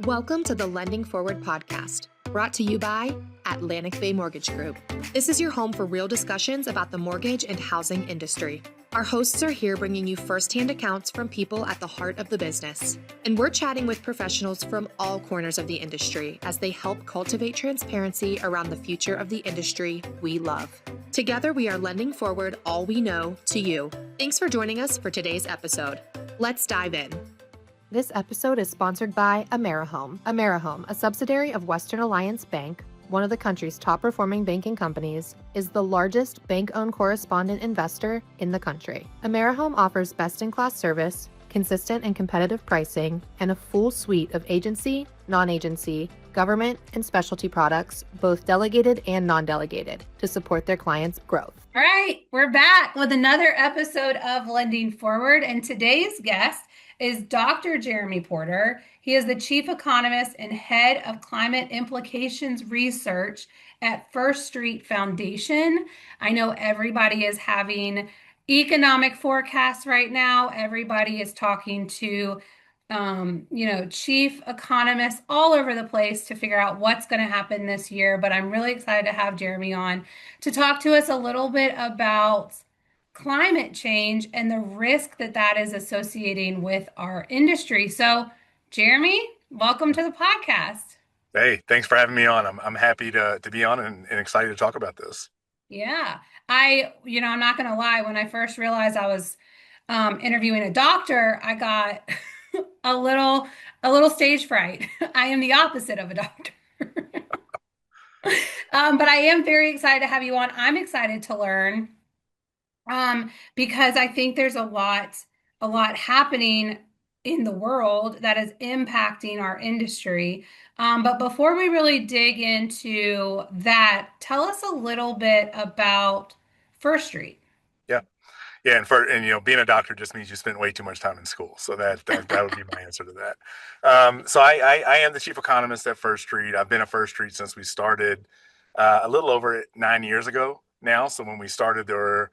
Welcome to the Lending Forward podcast, brought to you by Atlantic Bay Mortgage Group. This is your home for real discussions about the mortgage and housing industry. Our hosts are here bringing you firsthand accounts from people at the heart of the business. And we're chatting with professionals from all corners of the industry as they help cultivate transparency around the future of the industry we love. Together, we are lending forward all we know to you. Thanks for joining us for today's episode. Let's dive in. This episode is sponsored by AmeriHome. AmeriHome, a subsidiary of Western Alliance Bank, one of the country's top-performing banking companies, is the largest bank-owned correspondent investor in the country. AmeriHome offers best-in-class service, consistent and competitive pricing, and a full suite of agency, non-agency, government, and specialty products, both delegated and non-delegated, to support their clients' growth. All right, we're back with another episode of Lending Forward, and today's guest is Dr. Jeremy Porter. He is the Chief Economist and Head of Climate Implications Research at First Street Foundation. I know everybody is having economic forecasts right now. Everybody is talking to chief economists all over the place to figure out what's going to happen this year. But I'm really excited to have Jeremy on to talk to us a little bit about climate change and the risk that is associating with our industry. So, Jeremy, welcome to the podcast. Hey, thanks for having me on. I'm happy to be on and excited to talk about this. Yeah, I'm not going to lie. When I first realized I was interviewing a doctor, I got a little stage fright. I am the opposite of a doctor. But I am very excited to have you on. I'm excited to learn because I think there's a lot happening in the world that is impacting our industry. But before we really dig into that, tell us a little bit about First Street. Yeah, and being a doctor just means you spent way too much time in school. So that would be my answer to that. So I am the chief economist at First Street. I've been at First Street since we started a little over 9 years ago now. So when we started, there were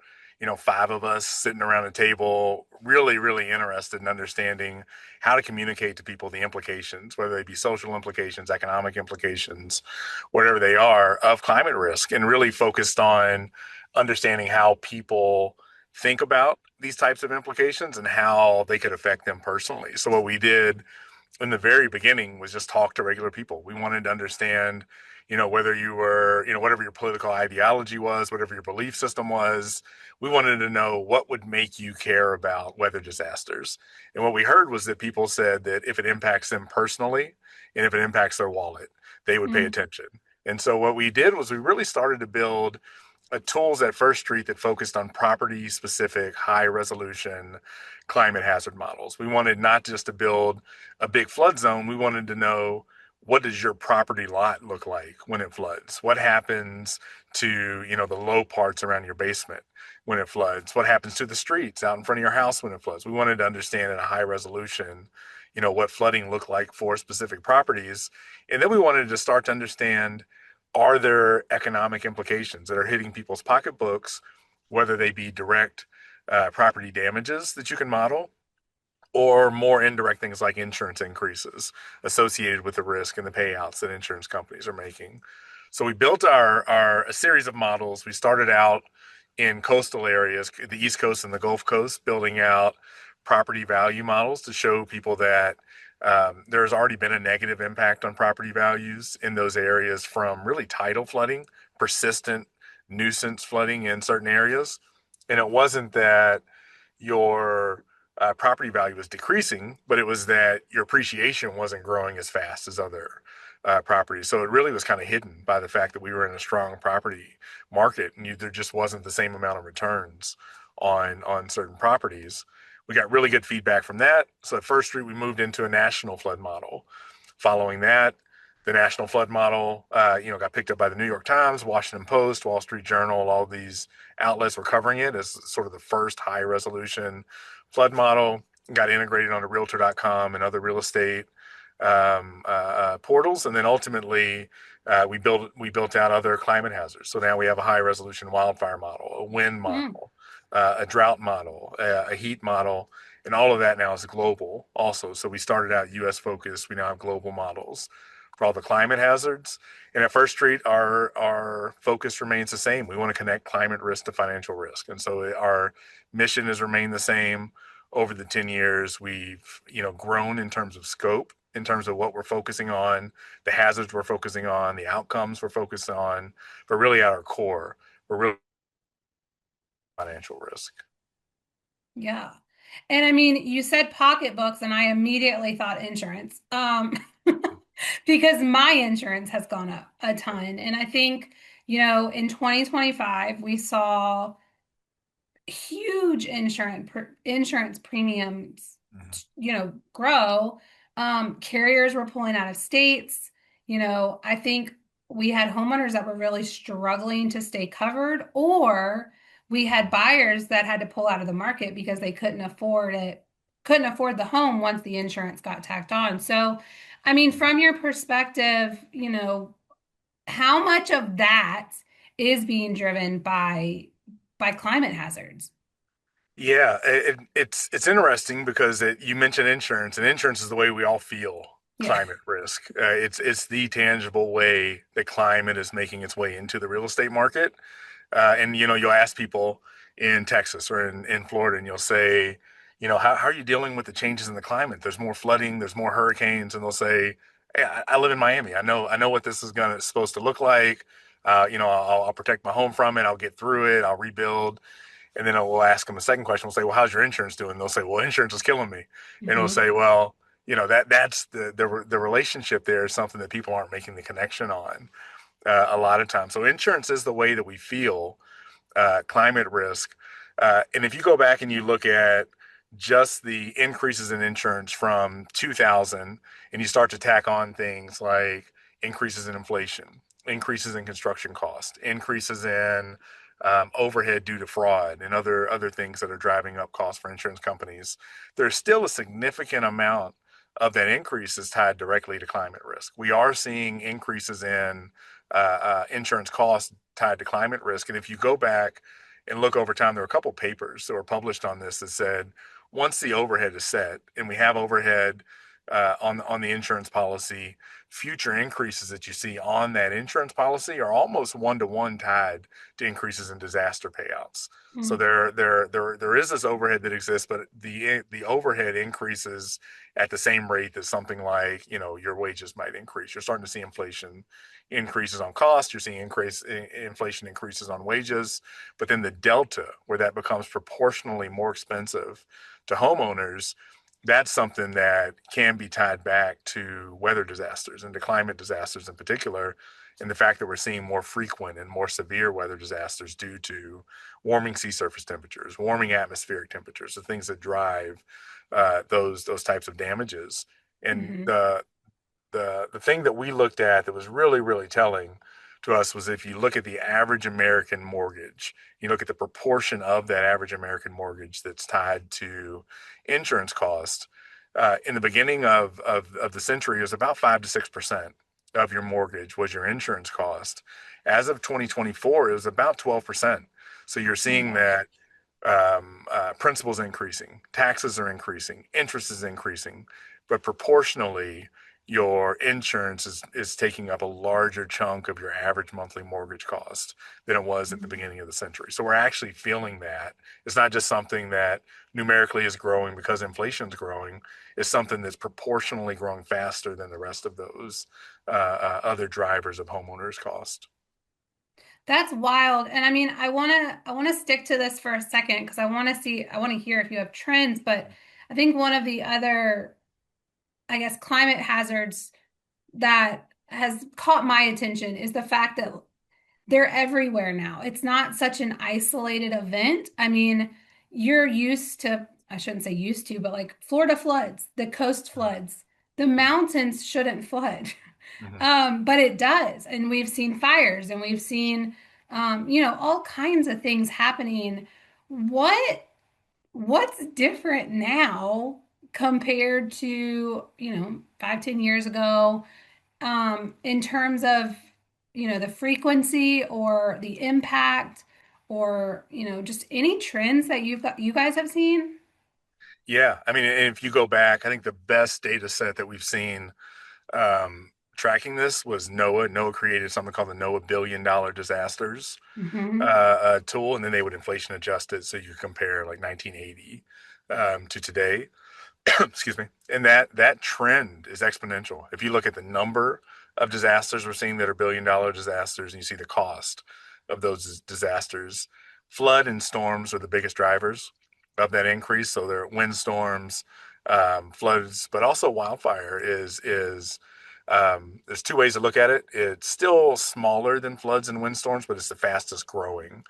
5 of us sitting around a table, really, really interested in understanding how to communicate to people the implications, whether they be social implications, economic implications, whatever they are, of climate risk, and really focused on understanding how people think about these types of implications and how they could affect them personally. So what we did in the very beginning was just talk to regular people. We wanted to understand, whether you were, whatever your political ideology was, whatever your belief system was, we wanted to know what would make you care about weather disasters. And what we heard was that people said that if it impacts them personally and if it impacts their wallet, they would pay attention. And so what we did was we really started to build tools at First Street that focused on property-specific, high-resolution climate hazard models. We wanted not just to build a big flood zone. We wanted to know, what does your property lot look like when it floods? What happens to, the low parts around your basement when it floods? What happens to the streets out in front of your house when it floods? We wanted to understand at a high resolution, what flooding looked like for specific properties. And then we wanted to start to understand, are there economic implications that are hitting people's pocketbooks, whether they be direct property damages that you can model, or more indirect things like insurance increases associated with the risk and the payouts that insurance companies are making. So we built a series of models. We started out in coastal areas, the East Coast and the Gulf Coast, building out property value models to show people that there's already been a negative impact on property values in those areas from really tidal flooding, persistent nuisance flooding in certain areas. And it wasn't that your property value was decreasing, but it was that your appreciation wasn't growing as fast as other properties. So it really was kind of hidden by the fact that we were in a strong property market and there just wasn't the same amount of returns on certain properties. We got really good feedback from that. So at First Street, we moved into a national flood model. Following that, the national flood model, got picked up by the New York Times, Washington Post, Wall Street Journal. All these outlets were covering it as sort of the first high resolution flood model. Got integrated onto Realtor.com and other real estate portals, and then ultimately we built out other climate hazards. So now we have a high resolution wildfire model, a wind model, a drought model, a heat model, And all of that now is global also. So we started out US focused. We now have global models for all the climate hazards. And at First Street, our focus remains the same. We want to connect climate risk to financial risk. And so our mission has remained the same over the 10 years. We've, grown in terms of scope, in terms of what we're focusing on, the hazards we're focusing on, the outcomes we're focused on, but really at our core, we're really financial risk. Yeah. And I mean, you said pocketbooks, and I immediately thought insurance. Because my insurance has gone up a ton. And I think, in 2025, we saw huge insurance premiums, Mhm. grow. Carriers were pulling out of states. I think we had homeowners that were really struggling to stay covered, or we had buyers that had to pull out of the market because they couldn't afford the home once the insurance got tacked on. So, I mean, from your perspective, how much of that is being driven by climate hazards? Yeah, it's interesting because you mentioned insurance, and insurance is the way we all feel Yeah. climate risk. It's the tangible way that climate is making its way into the real estate market. And you'll ask people in Texas or in Florida, and you'll say, how are you dealing with the changes in the climate? There's more flooding, there's more hurricanes, and they'll say, hey, I live in Miami. I know what this is supposed to look like. I'll protect my home from it. I'll get through it. I'll rebuild. And then we'll ask them a second question. We'll say, well, how's your insurance doing? They'll say, well, insurance is killing me. And we'll Hmm. say, well, that's the relationship there is something that people aren't making the connection on a lot of times. So insurance is the way that we feel climate risk. And if you go back and you look at just the increases in insurance from 2000, and you start to tack on things like increases in inflation, increases in construction cost, increases in overhead due to fraud, and other things that are driving up costs for insurance companies, there's still a significant amount of that increase is tied directly to climate risk. We are seeing increases in insurance costs tied to climate risk. And if you go back and look over time, there were a couple papers that were published on this that said once the overhead is set and we have overhead on the insurance policy, future increases that you see on that insurance policy are almost one-to-one tied to increases in disaster payouts. So there is this overhead that exists, but the overhead increases at the same rate that something like your wages might increase. You're starting to see inflation increases on cost. You're seeing inflation increases on wages, but then the delta where that becomes proportionally more expensive to homeowners, that's something that can be tied back to weather disasters and to climate disasters in particular, and the fact that we're seeing more frequent and more severe weather disasters due to warming sea surface temperatures, warming atmospheric temperatures, the things that drive those types of damages. And Hmm. the thing that we looked at that was really really telling to us was if you look at the average American mortgage, you look at the proportion of that average American mortgage that's tied to insurance cost. In the beginning of the century, it was about 5 to 6% of your mortgage was your insurance cost. As of 2024, it was about 12%. So you're Oh my seeing gosh. that principal's increasing, taxes are increasing, interest is increasing, but proportionally, your insurance is taking up a larger chunk of your average monthly mortgage cost than it was at the beginning of the century. So we're actually feeling that. It's not just something that numerically is growing because inflation's growing. It's something that's proportionally growing faster than the rest of those other drivers of homeowners cost. That's wild. And I mean, I want to stick to this for a second because I want to hear if you have trends, but I think one of the other, I guess, climate hazards that has caught my attention is the fact that they're everywhere now. It's not such an isolated event. I mean, you're used to, I shouldn't say used to, but like Florida floods, the coast floods, the mountains shouldn't flood. Mhm. But it does. And we've seen fires and we've seen, all kinds of things happening. What, what's different now compared to, 5, 10 years ago? In terms of, the frequency or the impact or, just any trends that you guys have seen? Yeah, I mean, if you go back, I think the best data set that we've seen tracking this was NOAA. NOAA created something called the NOAA $1 billion disasters Hmm. tool, and then they would inflation adjust it so you could compare like 1980 to today. Excuse me. And that trend is exponential. If you look at the number of disasters we're seeing that are $1 billion disasters, and you see the cost of those disasters, flood and storms are the biggest drivers of that increase. So there are windstorms, floods, but also wildfire is there's two ways to look at it. It's still smaller than floods and windstorms, but it's the fastest growing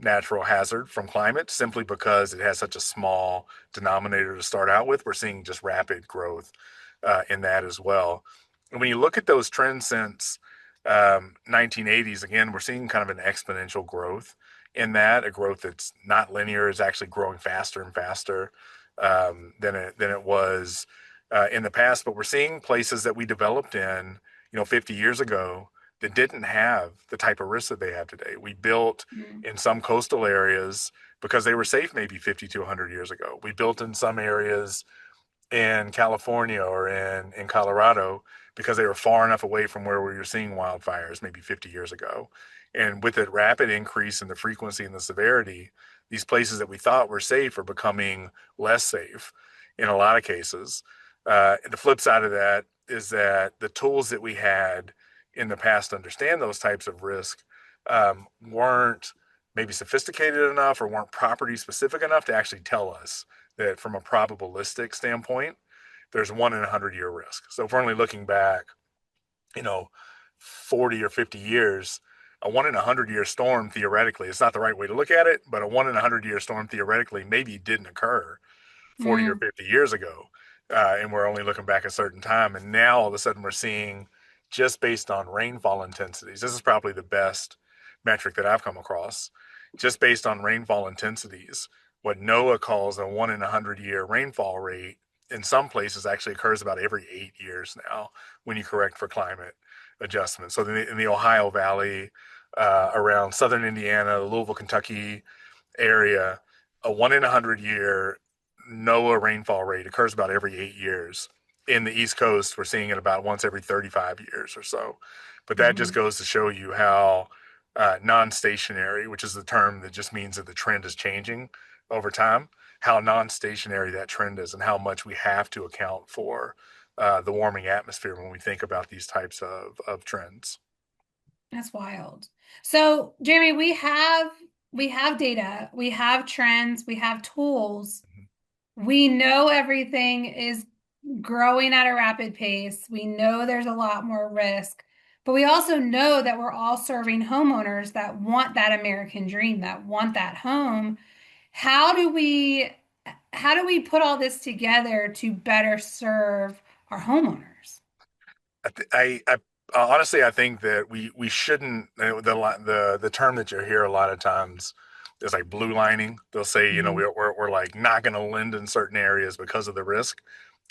natural hazard from climate simply because it has such a small denominator to start out with. We're seeing just rapid growth in that as well. And when you look at those trends since 1980s, again, we're seeing kind of an exponential growth in that, a growth that's not linear, is actually growing faster and faster than it was in the past. But we're seeing places that we developed in, 50 years ago that didn't have the type of risks that they have today. We built in some coastal areas because they were safe maybe 50 to 100 years ago. We built in some areas in California or in Colorado because they were far enough away from where we were seeing wildfires maybe 50 years ago. And with the rapid increase in the frequency and the severity, these places that we thought were safe are becoming less safe in a lot of cases. The flip side of that is that the tools that we had in the past to understand those types of risk weren't maybe sophisticated enough or weren't property specific enough to actually tell us that from a probabilistic standpoint, there's 1 in 100 year risk. So if we're only looking back, you know, 40 or 50 years, a 1 in 100 year storm theoretically, it's not the right way to look at it, but a 1 in 100 year storm theoretically maybe didn't occur 40 or Mm-hmm. 50 years ago. And we're only looking back a certain time. And now all of a sudden we're seeing just based on rainfall intensities. This is probably the best metric that I've come across. Just based on rainfall intensities, what NOAA calls a 1 in 100 year rainfall rate in some places actually occurs about every 8 years now when you correct for climate adjustment. So in the Ohio Valley, around southern Indiana, Louisville, Kentucky area, a 1 in 100 year NOAA rainfall rate occurs about every 8 years. In the East Coast, we're seeing it about once every 35 years or so. But that just Mm-hmm. goes to show you how non-stationary, which is the term that just means that the trend is changing over time, how non-stationary that trend is and how much we have to account for the warming atmosphere when we think about these types of trends. That's wild. So, Jeremy, we have data, we have trends, we have tools. We know everything is growing at a rapid pace. We know there's a lot more risk, but we also know that we're all serving homeowners that want that American dream, that want that home. How do we how do we put all this together to better serve our homeowners? I honestly I think that we shouldn't the term that you hear a lot of times is like blue lining. They'll say Mhm. we're like not going to lend in certain areas because of the risk.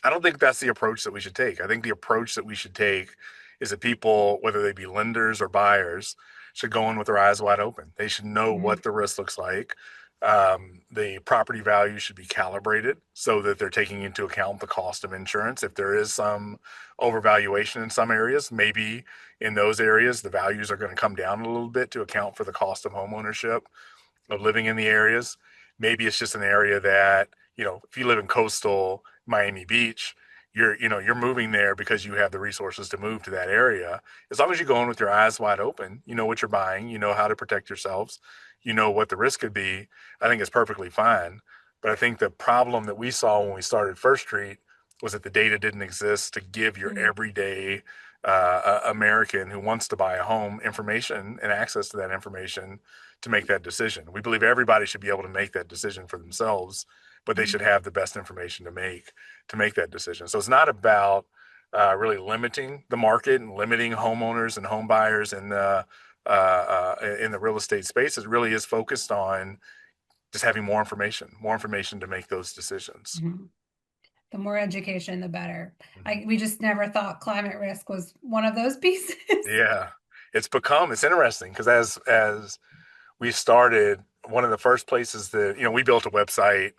I don't think that's the approach that we should take. I think the approach that we should take is that people, whether they be lenders or buyers, should go in with their eyes wide open. They should know Mhm. what the risk looks like. The property value should be calibrated so that they're taking into account the cost of insurance. If there is some overvaluation in some areas, maybe in those areas the values are going to come down a little bit to account for the cost of homeownership of living in the areas. Maybe it's just an area that, if you live in coastal Miami Beach, you're moving there because you have the resources to move to that area. As long as you go in with your eyes wide open, you know what you're buying, you know how to protect yourselves, you know what the risk could be. I think it's perfectly fine. But I think the problem that we saw when we started First Street was that the data didn't exist to give your Mhm. everyday American who wants to buy a home information and access to that information to make that decision. We believe everybody should be able to make that decision for themselves, but they should have the best information to make that decision. So it's not about really limiting the market and limiting homeowners and home buyers in the real estate space. It really is focused on just having more information to make those decisions. Mhm. The more education, the better. Mhm. We just never thought climate risk was one of those pieces. Yeah, it's interesting because as we started, one of the first places that we built a website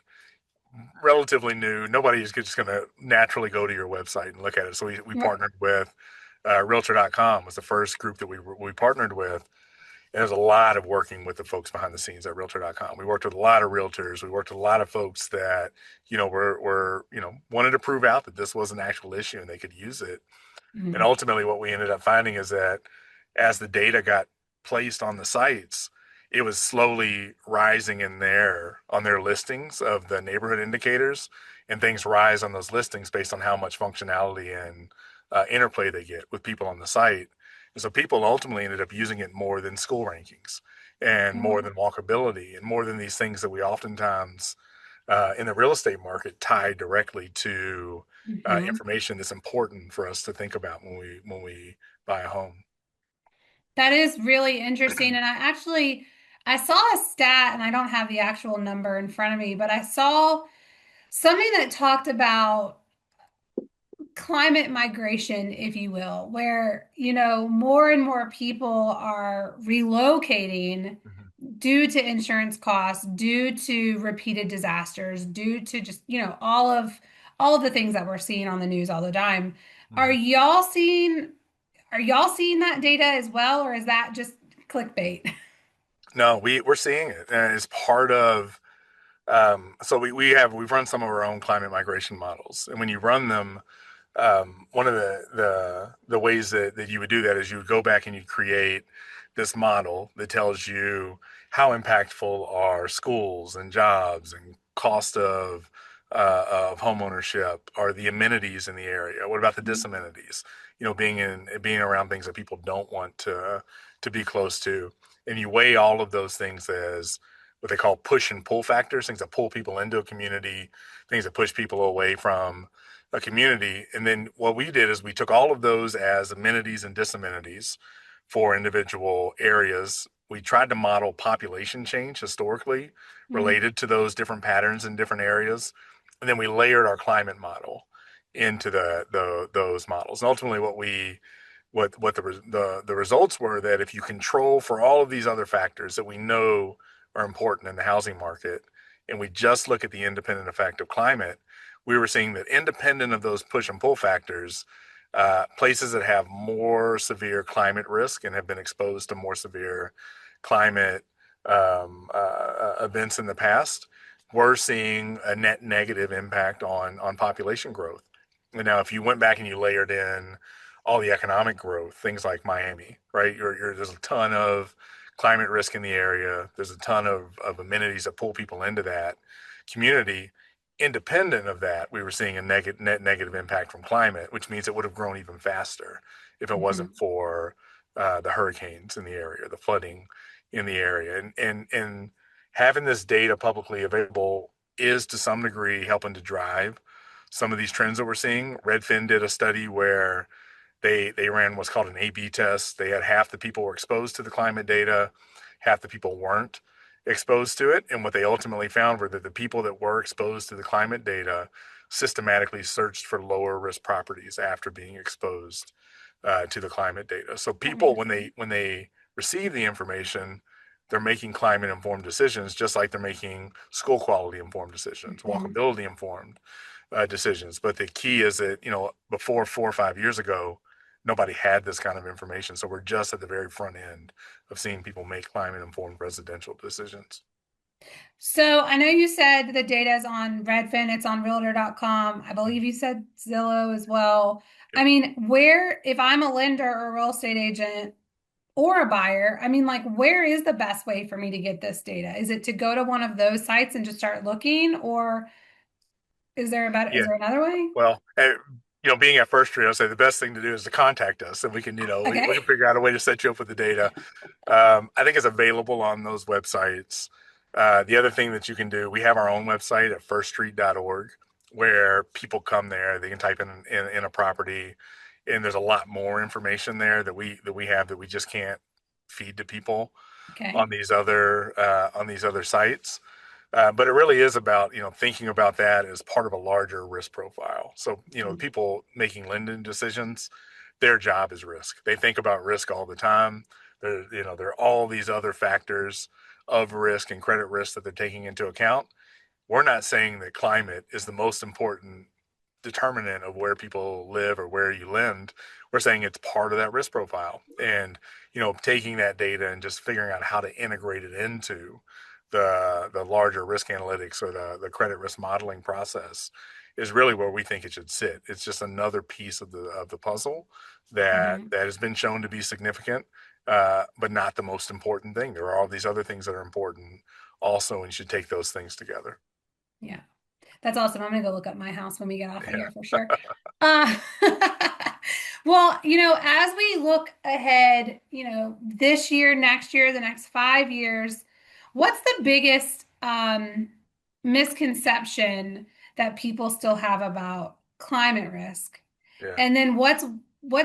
relatively new. Nobody is just going to naturally go to your website and look at it. So we Right. partnered with Realtor.com was the first group that we partnered with. And there's a lot of working with the folks behind the scenes at Realtor.com. We worked with a lot of realtors. We worked with a lot of folks that, were wanted to prove out that this was an actual issue and they could use it. And Mhm. ultimately, what we ended up finding is that as the data got placed on the sites, it was slowly rising on their listings of the neighborhood indicators, and things rise on those listings based on how much functionality and interplay they get with people on the site. And so people ultimately ended up using it more than school rankings and more Oh. than walkability and more than these things that we oftentimes in the real estate market tie directly to Mhm. information that's important for us to think about when we buy a home. That is really interesting. And I saw a stat, and I don't have the actual number in front of me, but I saw something that talked about climate migration, if you will, where, more and more people are relocating Mhm. due to insurance costs, due to repeated disasters, due to just, all of the things that we're seeing on the news all the time. Are Mhm. y'all seeing are y'all seeing that data as well, or is that just clickbait? No, we're seeing it as part of. So we've run some of our own climate migration models, and when you run them, one of the ways that you would do that is you would go back and you create this model that tells you how impactful are schools and jobs and cost of homeownership, are the amenities in the area. What about the disamenities? Being around things that people don't want to be close to, and you weigh all of those things as what they call push and pull factors, things that pull people into a community, things that push people away from a community. And then what we did is we took all of those as amenities and disamenities for individual areas. We tried to model population change historically Mhm. related to those different patterns in different areas. And then we layered our climate model into those models. And ultimately what the results were that if you control for all of these other factors that we know are important in the housing market, and we just look at the independent effect of climate, we were seeing that independent of those push and pull factors, places that have more severe climate risk and have been exposed to more severe climate events in the past, we're seeing a net negative impact on population growth. And now, if you went back and you layered in all the economic growth, things like Miami, right? There's a ton of climate risk in the area. There's a ton of amenities that pull people into that community. Independent of that, we were seeing a net negative impact from climate, which means it would have grown even faster if it wasn't Mhm. for the hurricanes in the area, the flooding in the area, and having this data publicly available is to some degree helping to drive some of these trends that we're seeing. Redfin did a study where they ran what's called an A/B test. They had half the people were exposed to the climate data, half the people weren't exposed to it. And what they ultimately found were that the people that were exposed to the climate data systematically searched for lower risk properties after being exposed to the climate data. So That people, makes when sense. they receive the information, they're making climate informed decisions, just like they're making school quality informed decisions, Mhm. walkability informed decisions. But the key is that, before 4 or 5 years ago, nobody had this kind of information. So we're just at the very front end of seeing people make climate informed residential decisions. So I know you said the data is on Redfin, it's on realtor.com. I Mhm. believe you said Zillow as well. Yep. I mean, if I'm a lender or a real estate agent or a buyer, I mean, like, where is the best way for me to get this data? Is it to go to one of those sites and just start looking, or is Yeah. there another way? Well, being at First Tree, I'll say the best thing to do is to contact us, and we can, we Okay. can figure out a way to set you up with the data. I think it's available on those websites. The other thing that you can do, we have our own website at firststreet.org where people come there. They can type in a property, and there's a lot more information there that we have that we just can't feed to people Okay. on these other sites. But it really is about thinking about that as part of a larger risk profile. So people making lending decisions, their job is risk. They think about risk all the time. There are all these other factors of risk and credit risk that they're taking into account. we're not saying that climate is the most important determinant of where people live or where you lend. We're saying it's part of that risk profile. And, taking that data and just figuring out how to integrate it into the larger risk analytics or the credit risk modeling process is really where we think it should sit. It's just another piece of the puzzle Hmm. that has been shown to be significant, but not the most important thing. There are all these other things that are important also, and you should take those things together. Yeah. That's awesome. I'm gonna go look up my house when we get off of Yeah. here for sure. Uh, well, as we look ahead, this year, next year, the next 5 years, what's the biggest misconception that people still have about climate risk? Yeah. And then what's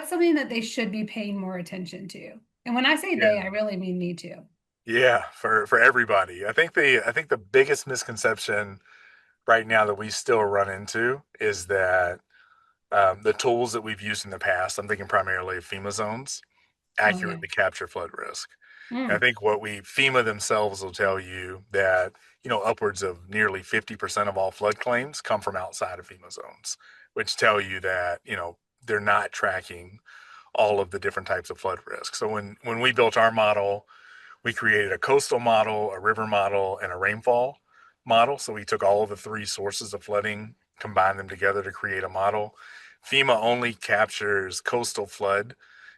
something that they should be paying more attention to? And when I say they, I Yeah. really mean me too. Yeah. For everybody. I think the biggest misconception right now that we still run into is that the tools that we've used in the past, I'm thinking primarily of FEMA zones, Oh yeah. accurately capture flood risk. And I Mm. think FEMA themselves will tell you that, upwards of nearly 50% of all flood claims come from outside of FEMA zones, which tell you that, they're not tracking all of the different types of flood risk. So when we built our model, we created a coastal model, a river model, and a rainfall model. So we took all of the three sources of flooding, combined them together to create a model. FEMA only captures coastal flood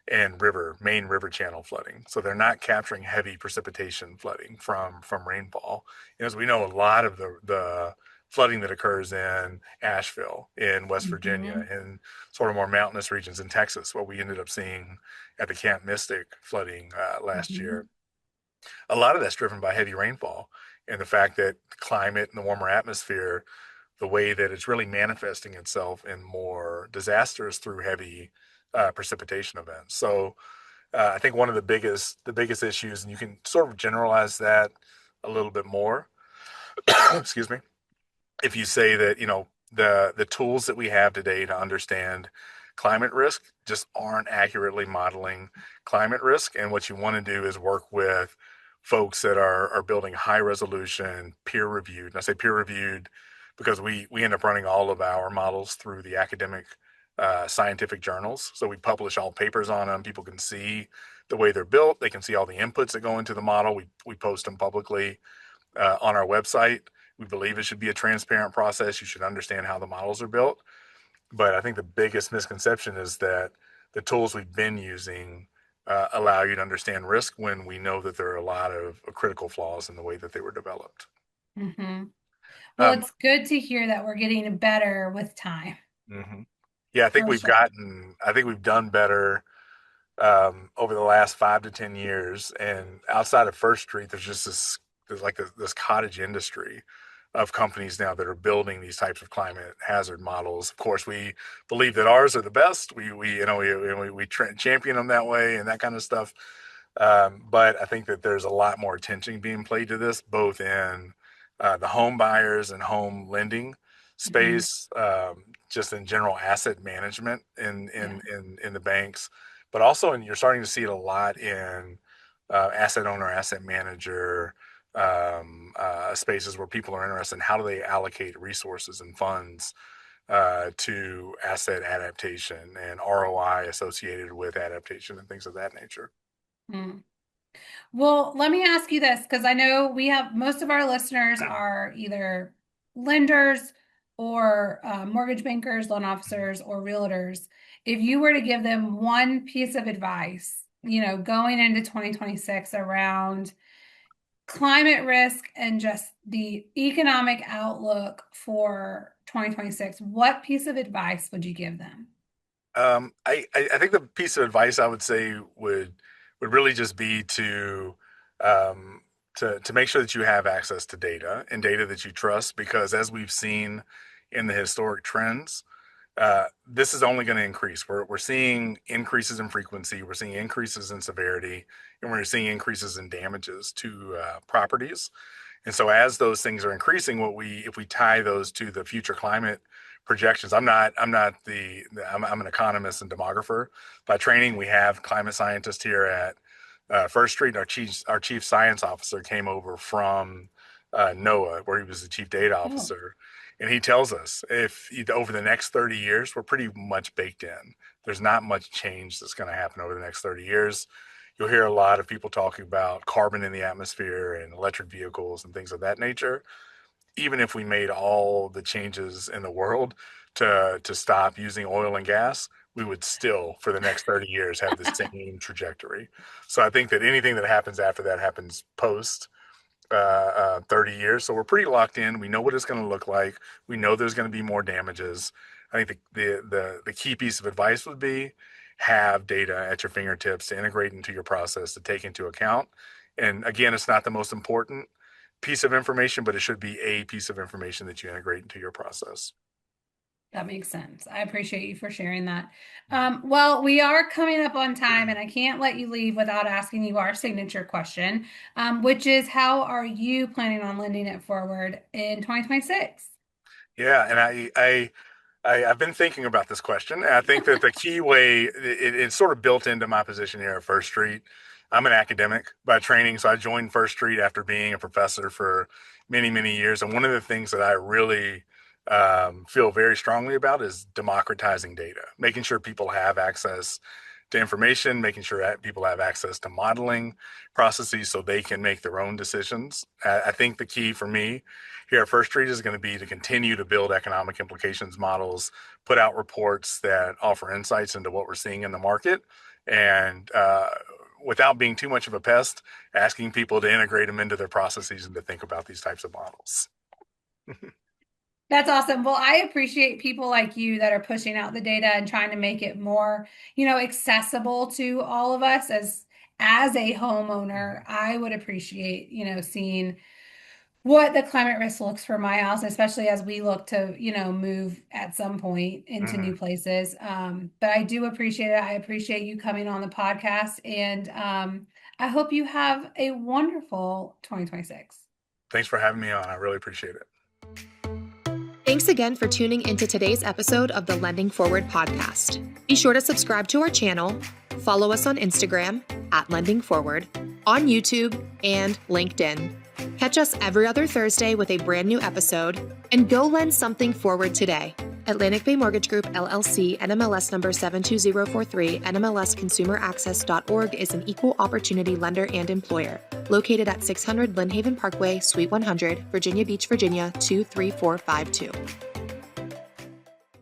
and main river channel flooding. So they're not capturing heavy precipitation flooding from rainfall. And as we know, a lot of the flooding that occurs in Asheville, in West Virginia, Hmm. in sort of more mountainous regions in Texas, what we ended up seeing at the Camp Mystic flooding last Hmm. year, a lot of that's driven by heavy rainfall and the fact that climate and the warmer atmosphere, the way that it's really manifesting itself in more disasters through heavy precipitation events. So I think one of the biggest issues, and you can sort of generalize that a little bit more. Excuse me. If you say that the tools that we have today to understand climate risk just aren't accurately modeling climate risk, and what you want to do is work with folks that are building high resolution, peer reviewed. And I say peer reviewed because we end up running all of our models through the academic scientific journals. So we publish all papers on them. People can see the way they're built. They can see all the inputs that go into the model. We post them publicly on our website. We believe it should be a transparent process. You should understand how the models are built. But I think the biggest misconception is that the tools we've been using allow you to understand risk when we know that there are a lot of critical flaws in the way that they were developed. Hmm. Well, Um, it's good to hear that we're getting better with time, mhm. Yeah, for sure. I think we've done better over the last 5 to 10 years. And outside of First Street, there's like this cottage industry of companies now that are building these types of climate hazard models. Of course, we believe that ours are the best. We champion them that way and that kind of stuff. But I think that there's a lot more attention being played to this, both in the home buyers and home lending Hmm. space, just in general asset management Yeah. in the banks, but also you're starting to see it a lot in asset owner, asset manager spaces where people are interested in how do they allocate resources and funds to asset adaptation and ROI associated with adaptation and things of that nature. Mm. Well, let me ask you this, because I know we have most of our listeners are either lenders or mortgage bankers, loan officers, or realtors. If you were to give them one piece of advice, going into 2026 around climate risk and just the economic outlook for 2026, what piece of advice would you give them? I think the piece of advice I would say would really just be um, to make sure that you have access to data and data that you trust, because as we've seen in the historic trends, this is only going to increase. We're seeing increases in frequency, we're seeing increases in severity, and we're seeing increases in damages to properties. And so as those things are increasing, if we tie those to the future climate projections, I'm an economist and demographer by training. We have climate scientists here at First Street. Our chief science officer came over from NOAA, where he was the chief data Oh, officer. And he tells us over the next 30 years, we're pretty much baked in. There's not much change that's going to happen over the next 30 years. You'll hear a lot of people talking about carbon in the atmosphere and electric vehicles and things of that nature. Even if we made all the changes in the world to stop using oil and gas, we would still, for the next 30 years, have the same trajectory. So I think that anything that happens after that happens post 30 years. So we're pretty locked in. We know what it's going to look like. We know there's going to be more damages. I think the key piece of advice would be have data at your fingertips to integrate into your process to take into account. And again, it's not the most important piece of information, but it should be a piece of information that you integrate into your process. that makes sense. I appreciate you for sharing that. Well, we are coming up on time, and I can't let you leave without asking you our signature question, which is, how are you planning on lending it forward in 2026? Yeah, and I've been thinking about this question. And I think that the key way it's sort of built into my position here at First Street. I'm an academic by training, so I joined First Street after being a professor for many, many years. And one of the things that I really feel very strongly about is democratizing data, making sure people have access to information, making sure that people have access to modeling processes so they can make their own decisions. I think the key for me here at First Street is going to be to continue to build economic implications models, put out reports that offer insights into what we're seeing in the market, and without being too much of a pest, asking people to integrate them into their processes and to think about these types of models. That's awesome. Well, I appreciate people like you that are pushing out the data and trying to make it more, accessible to all of us as a homeowner. I would appreciate, seeing what the climate risk looks for my house, especially as we look to, move at some point into Mhm. new places. But I do appreciate it. I appreciate you coming on the podcast, and I hope you have a wonderful 2026. Thanks for having me on. I really appreciate it. Thanks again for tuning into today's episode of the Lending Forward podcast. Be sure to subscribe to our channel, follow us on Instagram at Lending Forward, on YouTube, and LinkedIn. Catch us every other Thursday with a brand new episode, and go lend something forward today. Atlantic Bay Mortgage Group, LLC, NMLS number 72043, NMLSconsumeraccess.org is an equal opportunity lender and employer, located at 600 Lynn Haven Parkway, Suite 100, Virginia Beach, Virginia 23452.